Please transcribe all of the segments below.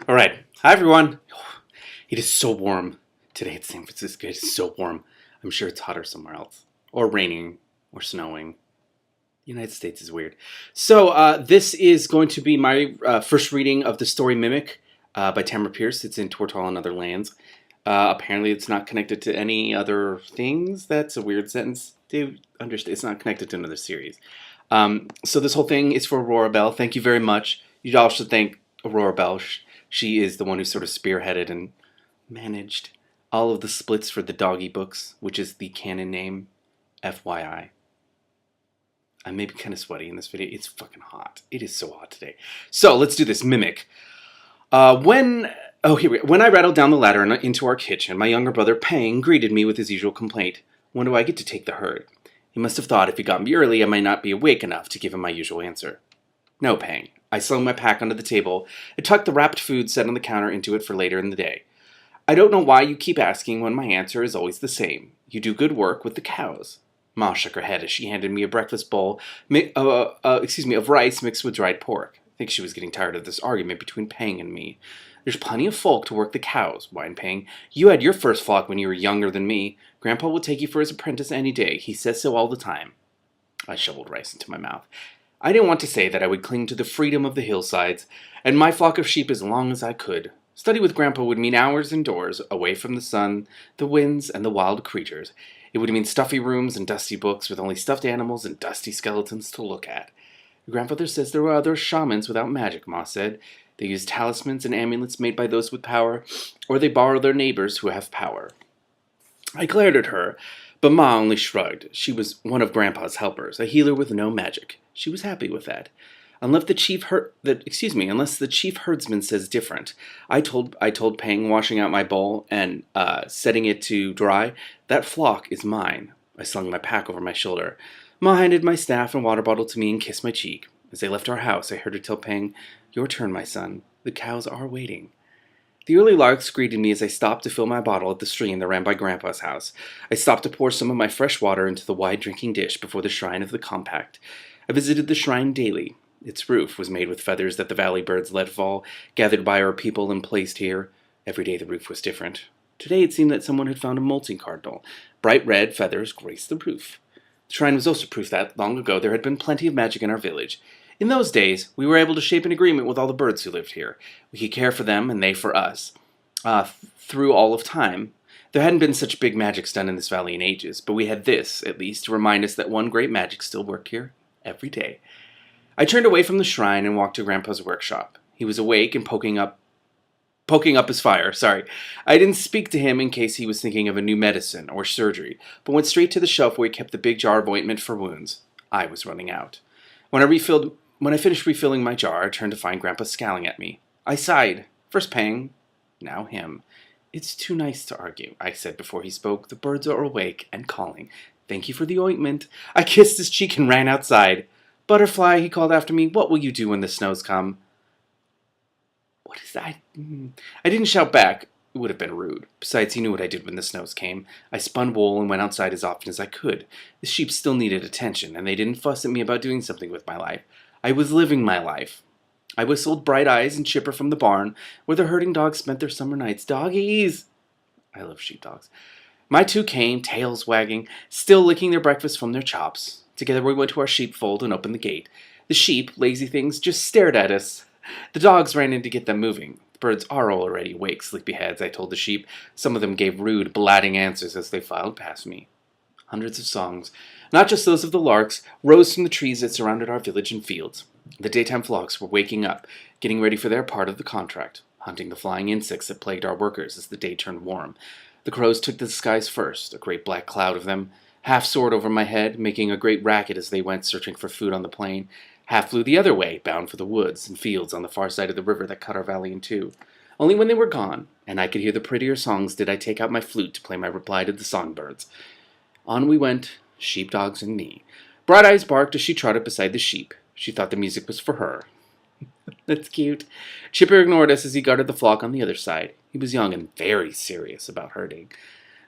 All right. Hi, everyone. It is so warm today in San Francisco. It is so warm. I'm sure it's hotter somewhere else, or raining, or snowing. The United States is weird. So, this is going to be my first reading of the story Mimic by Tamora Pierce. It's in Tortall and Other Lands. Apparently, it's not connected to any other things. That's a weird sentence. Do understand? It's not connected to another series. So, this whole thing is for Aurora Bell. Thank you very much. You all should thank Aurora Bell. She is the one who sort of spearheaded and managed all of the splits for the doggy books, which is the canon name, FYI. I may be kind of sweaty in this video. It's fucking hot. It is so hot today. So let's do this. Mimic. When I rattled down the ladder and into our kitchen, my younger brother Pang greeted me with his usual complaint. When do I get to take the herd? He must have thought if he got me early, I might not be awake enough to give him my usual answer. No, Pang. I slung my pack onto the table and tucked the wrapped food set on the counter into it for later in the day. I don't know why you keep asking when my answer is always the same. You do good work with the cows. Ma shook her head as she handed me a breakfast bowl of rice mixed with dried pork. I think she was getting tired of this argument between Pang and me. There's plenty of folk to work the cows, whined Pang. You had your first flock when you were younger than me. Grandpa will take you for his apprentice any day. He says so all the time. I shoveled rice into my mouth. I didn't want to say that I would cling to the freedom of the hillsides and my flock of sheep as long as I could. Study with Grandpa would mean hours indoors, away from the sun, the winds, and the wild creatures. It would mean stuffy rooms and dusty books with only stuffed animals and dusty skeletons to look at. Grandfather says there were other shamans without magic, Ma said. They use talismans and amulets made by those with power, or they borrow their neighbors who have power. I glared at her, but Ma only shrugged. She was one of Grandpa's helpers, a healer with no magic. She was happy with that. Unless the chief herdsman says different. I told Pang, washing out my bowl and setting it to dry, that flock is mine. I slung my pack over my shoulder. Ma handed my staff and water bottle to me and kissed my cheek. As they left our house, I heard her tell Pang, "Your turn, my son. The cows are waiting." The early larks greeted me as I stopped to fill my bottle at the stream that ran by Grandpa's house. I stopped to pour some of my fresh water into the wide drinking dish before the shrine of the compact. I visited the shrine daily. Its roof was made with feathers that the valley birds let fall, gathered by our people and placed here. Every day the roof was different. Today it seemed that someone had found a molting cardinal. Bright red feathers graced the roof. The shrine was also proof that, long ago, there had been plenty of magic in our village. In those days, we were able to shape an agreement with all the birds who lived here. We could care for them and they for us. Through all of time, there hadn't been such big magics done in this valley in ages, but we had this, at least, to remind us that one great magic still worked here every day. I turned away from the shrine and walked to Grandpa's workshop. He was awake and poking up his fire. I didn't speak to him in case he was thinking of a new medicine or surgery, but went straight to the shelf where he kept the big jar of ointment for wounds. I was running out. When I finished refilling my jar, I turned to find Grandpa scowling at me. I sighed. First Pang, now him. It's too nice to argue, I said before he spoke. The birds are awake and calling. Thank you for the ointment. I kissed his cheek and ran outside. Butterfly, he called after me, what will you do when the snows come? What is that? I didn't shout back. It would have been rude. Besides, he knew what I did when the snows came. I spun wool and went outside as often as I could. The sheep still needed attention, and they didn't fuss at me about doing something with my life. I was living my life. I whistled Bright Eyes and Chipper from the barn, where the herding dogs spent their summer nights. Doggies! I love sheepdogs. My two came, tails wagging, still licking their breakfast from their chops. Together we went to our sheepfold and opened the gate. The sheep, lazy things, just stared at us. The dogs ran in to get them moving. The birds are already awake, sleepyheads, I told the sheep. Some of them gave rude, blatting answers as they filed past me. Hundreds of songs, not just those of the larks, rose from the trees that surrounded our village and fields. The daytime flocks were waking up, getting ready for their part of the contract, hunting the flying insects that plagued our workers as the day turned warm. The crows took the skies first, a great black cloud of them. Half soared over my head, making a great racket as they went searching for food on the plain. Half flew the other way, bound for the woods and fields on the far side of the river that cut our valley in two. Only when they were gone, and I could hear the prettier songs, did I take out my flute to play my reply to the songbirds. On we went, sheepdogs and me. Bright Eyes barked as she trotted beside the sheep. She thought the music was for her. That's cute. Chipper ignored us as he guarded the flock on the other side. He was young and very serious about herding.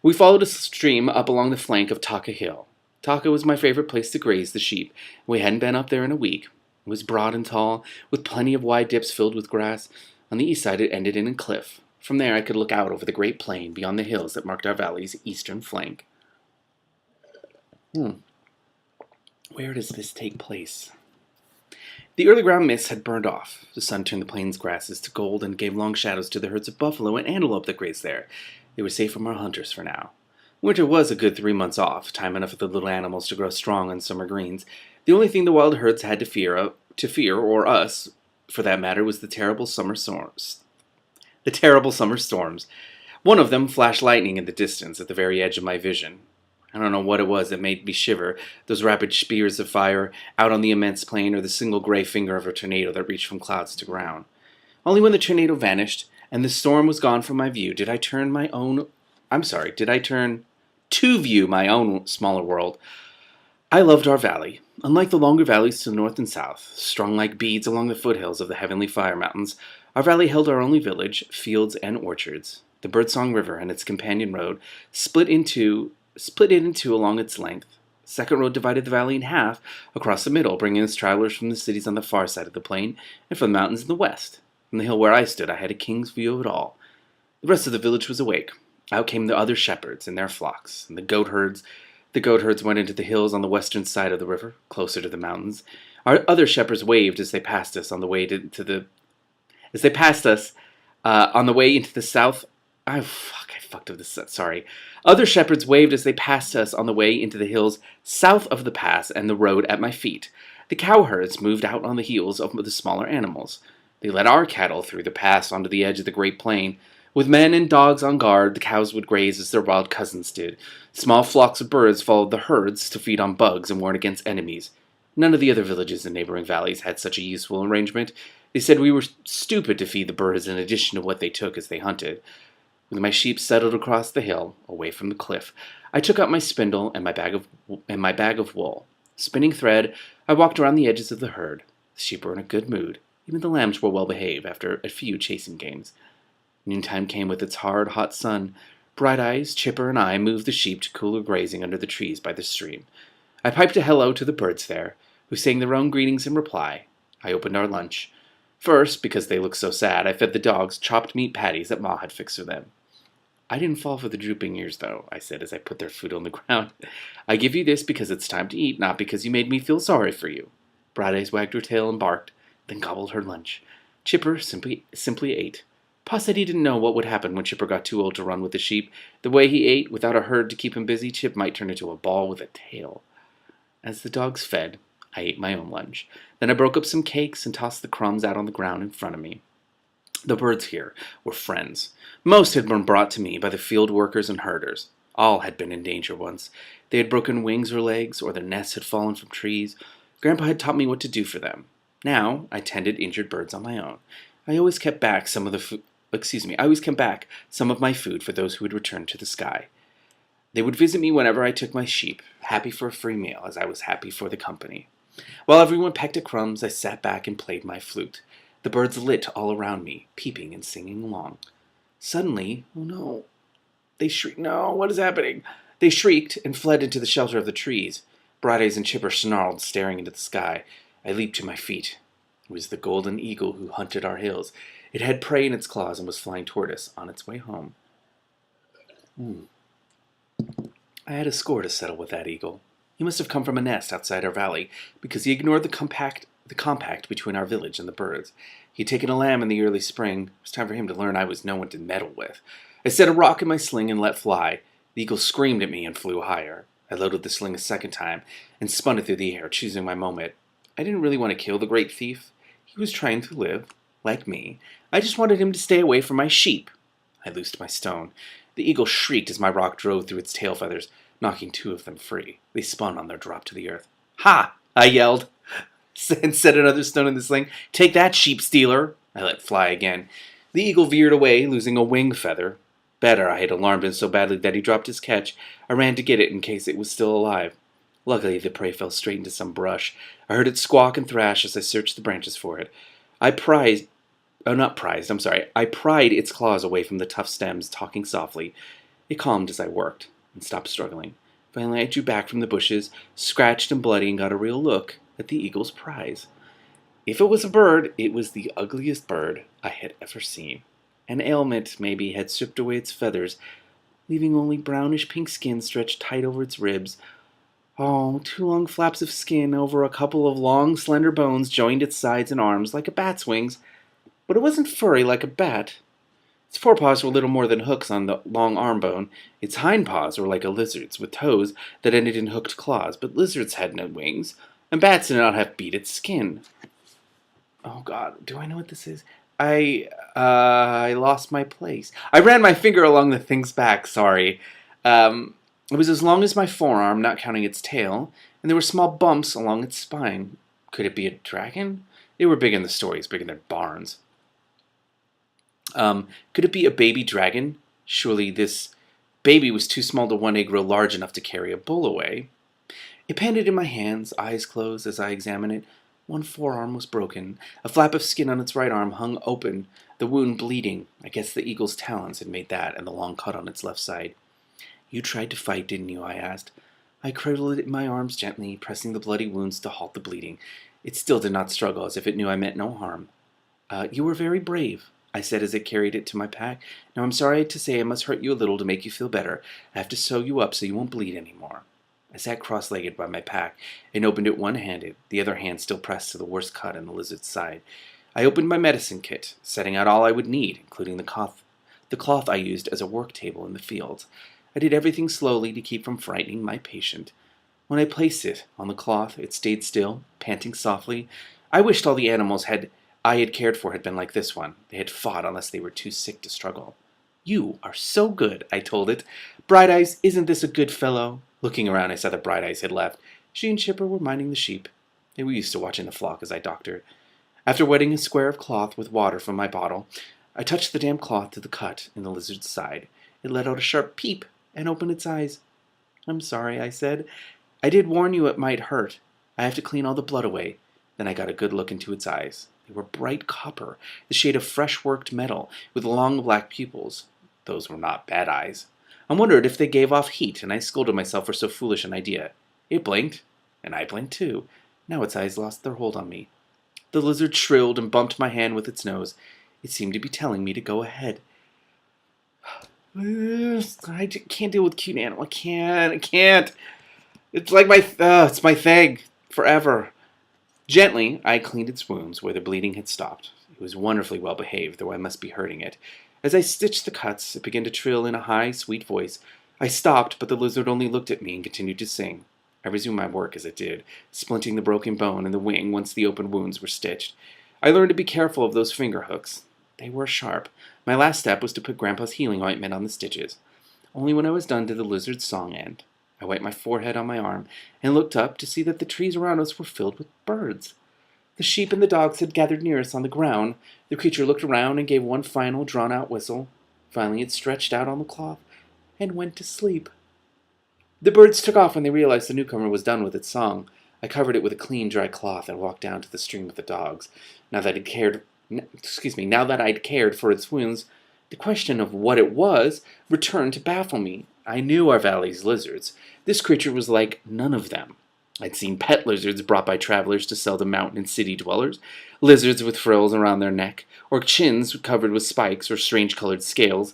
We followed a stream up along the flank of Taka Hill. Taka was my favorite place to graze the sheep. We hadn't been up there in a week. It was broad and tall, with plenty of wide dips filled with grass. On the east side, it ended in a cliff. From there, I could look out over the great plain beyond the hills that marked our valley's eastern flank. Where does this take place? The early ground mists had burned off. The sun turned the plains grasses to gold and gave long shadows to the herds of buffalo and antelope that grazed there. They were safe from our hunters for now. Winter was a good 3 months off, time enough for the little animals to grow strong on summer greens. The only thing the wild herds had to fear, or us, for that matter, was the terrible summer storms. One of them flashed lightning in the distance at the very edge of my vision. I don't know what it was that made me shiver, those rapid spears of fire out on the immense plain or the single gray finger of a tornado that reached from clouds to ground. Only when the tornado vanished and the storm was gone from my view did I turn to view my own smaller world. I loved our valley. Unlike the longer valleys to the north and south, strung like beads along the foothills of the heavenly fire mountains, our valley held our only village, fields, and orchards. The Birdsong River and its companion road split it into along its length. The second road divided the valley in half across the middle, bringing us travelers from the cities on the far side of the plain and from the mountains in the west. From the hill where I stood, I had a king's view of it all. The rest of the village was awake. Out came the other shepherds and their flocks, and the goat herds. The goat herds went into the hills on the western side of the river, closer to the mountains. Our other shepherds waved as they passed us on the way into the south. I fucked up this. Sorry. Other shepherds waved as they passed us on the way into the hills south of the pass and the road at my feet. The cowherds moved out on the heels of the smaller animals. They led our cattle through the pass onto the edge of the great plain. With men and dogs on guard, the cows would graze as their wild cousins did. Small flocks of birds followed the herds to feed on bugs and warn against enemies. None of the other villages in neighboring valleys had such a useful arrangement. They said we were stupid to feed the birds in addition to what they took as they hunted. With my sheep settled across the hill, away from the cliff, I took out my spindle and my bag of wool. Spinning thread, I walked around the edges of the herd. The sheep were in a good mood. Even the lambs were well behaved after a few chasing games. Noontime came with its hard, hot sun. Bright Eyes, Chipper, and I moved the sheep to cooler grazing under the trees by the stream. I piped a hello to the birds there, who sang their own greetings in reply. I opened our lunch. First, because they looked so sad, I fed the dogs chopped meat patties that Ma had fixed for them. I didn't fall for the drooping ears, though, I said as I put their food on the ground. I give you this because it's time to eat, not because you made me feel sorry for you. Bright Eyes wagged her tail and barked, then gobbled her lunch. Chipper simply ate. Pa said he didn't know what would happen when Chipper got too old to run with the sheep. The way he ate, without a herd to keep him busy, Chip might turn into a ball with a tail. As the dogs fed, I ate my own lunch. Then I broke up some cakes and tossed the crumbs out on the ground in front of me. The birds here were friends. Most had been brought to me by the field workers and herders. All had been in danger once. They had broken wings or legs, or their nests had fallen from trees. Grandpa had taught me what to do for them. Now I tended injured birds on my own. I always kept back some of my food for those who had returned to the sky. They would visit me whenever I took my sheep, happy for a free meal as I was happy for the company. While everyone pecked at crumbs, I sat back and played my flute. The birds lit all around me, peeping and singing along. Suddenly, oh no, they shrieked. No, what is happening? They shrieked and fled into the shelter of the trees. Bright Eyes and Chipper snarled, staring into the sky. I leaped to my feet. It was the golden eagle who hunted our hills. It had prey in its claws and was flying toward us on its way home. I had a score to settle with that eagle. He must have come from a nest outside our valley, because he ignored the compact between our village and the birds. He had taken a lamb in the early spring. It was time for him to learn I was no one to meddle with. I set a rock in my sling and let fly. The eagle screamed at me and flew higher. I loaded the sling a second time and spun it through the air, choosing my moment. I didn't really want to kill the great thief. He was trying to live, like me. I just wanted him to stay away from my sheep. I loosed my stone. The eagle shrieked as my rock drove through its tail feathers, knocking 2 of them free. They spun on their drop to the earth. Ha! I yelled, and set another stone in the sling. Take that, sheep stealer! I let fly again. The eagle veered away, losing a wing feather. Better, I had alarmed him so badly that he dropped his catch. I ran to get it in case it was still alive. Luckily, the prey fell straight into some brush. I heard it squawk and thrash as I searched the branches for it. I pried its claws away from the tough stems, talking softly. It calmed as I worked and stopped struggling. Finally, I drew back from the bushes, scratched and bloody, and got a real look at the eagle's prize. If it was a bird, it was the ugliest bird I had ever seen. An ailment, maybe, had stripped away its feathers, leaving only brownish pink skin stretched tight over its ribs. Oh, two long flaps of skin over a couple of long, slender bones joined its sides and arms like a bat's wings, but it wasn't furry like a bat. Its forepaws were little more than hooks on the long arm bone. Its hind paws were like a lizard's, with toes that ended in hooked claws, but lizards had no wings, and bats did not have beaded skin. Oh God, do I know what this is? I lost my place. I ran my finger along the thing's back, sorry. It was as long as my forearm, not counting its tail, and there were small bumps along its spine. Could it be a dragon? They were big in the stories, big in their barns. Could it be a baby dragon? Surely this baby was too small to one day grow large enough to carry a bull away. It panted in my hands, eyes closed as I examined it. One forearm was broken. A flap of skin on its right arm hung open, the wound bleeding. I guess the eagle's talons had made that and the long cut on its left side. You tried to fight, didn't you? I asked. I cradled it in my arms gently, pressing the bloody wounds to halt the bleeding. It still did not struggle, as if it knew I meant no harm. You were very brave, I said as I carried it to my pack. Now I'm sorry to say I must hurt you a little to make you feel better. I have to sew you up so you won't bleed anymore. I sat cross-legged by my pack and opened it one-handed, the other hand still pressed to the worst cut in the lizard's side. I opened my medicine kit, setting out all I would need, including the cloth I used as a work table in the fields. I did everything slowly to keep from frightening my patient. When I placed it on the cloth, it stayed still, panting softly. I wished all the animals I had cared for had been like this one. They had fought unless they were too sick to struggle. You are so good, I told it. Bright Eyes, isn't this a good fellow? Looking around, I saw that Bright Eyes had left. She and Chipper were minding the sheep. They were used to watching the flock as I doctored. After wetting a square of cloth with water from my bottle, I touched the damp cloth to the cut in the lizard's side. It let out a sharp peep and opened its eyes. I'm sorry, I said. I did warn you it might hurt. I have to clean all the blood away. Then I got a good look into its eyes. They were bright copper, the shade of fresh-worked metal, with long black pupils. Those were not bad eyes. I wondered if they gave off heat, and I scolded myself for so foolish an idea. It blinked, and I blinked too. Now its eyes lost their hold on me. The lizard shrilled and bumped my hand with its nose. It seemed to be telling me to go ahead. I can't deal with cute animals. I can't. It's like it's my thing. Forever. Gently, I cleaned its wounds where the bleeding had stopped. It was wonderfully well behaved, though I must be hurting it. As I stitched the cuts, it began to trill in a high, sweet voice. I stopped, but the lizard only looked at me and continued to sing. I resumed my work as it did, splinting the broken bone and the wing once the open wounds were stitched. I learned to be careful of those finger hooks. They were sharp. My last step was to put Grandpa's healing ointment on the stitches. Only when I was done did the lizard's song end. I wiped my forehead on my arm and looked up to see that the trees around us were filled with birds. The sheep and the dogs had gathered near us on the ground. The creature looked around and gave one final drawn-out whistle. Finally it stretched out on the cloth and went to sleep. The birds took off when they realized the newcomer was done with its song. I covered it with a clean, dry cloth and walked down to the stream with the dogs. Now that I'd cared for its wounds, the question of what it was returned to baffle me. I knew our valley's lizards. This creature was like none of them. I'd seen pet lizards brought by travelers to sell to mountain and city dwellers, lizards with frills around their neck, or chins covered with spikes or strange-colored scales.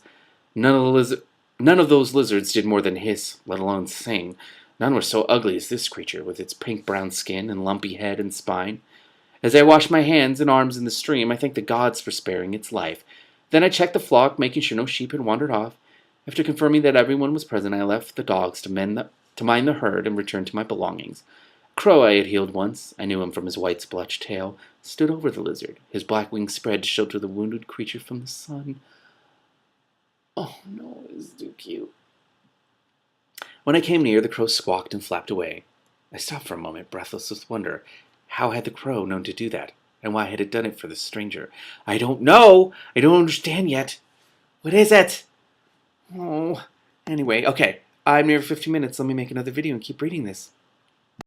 None of those lizards did more than hiss, let alone sing. None were so ugly as this creature, with its pink-brown skin and lumpy head and spine. As I washed my hands and arms in the stream, I thanked the gods for sparing its life. Then I checked the flock, making sure no sheep had wandered off. After confirming that everyone was present, I left the dogs to mind the herd and returned to my belongings. A crow I had healed once, I knew him from his white splotched tail, stood over the lizard, his black wings spread to shelter the wounded creature from the sun. Oh no, it was too cute. When I came near, the crow squawked and flapped away. I stopped for a moment, breathless with wonder. How had the crow known to do that? And why had it done it for this stranger? I don't know! I don't understand yet. What is it? Oh, anyway, okay. I'm near 15 minutes. Let me make another video and keep reading this.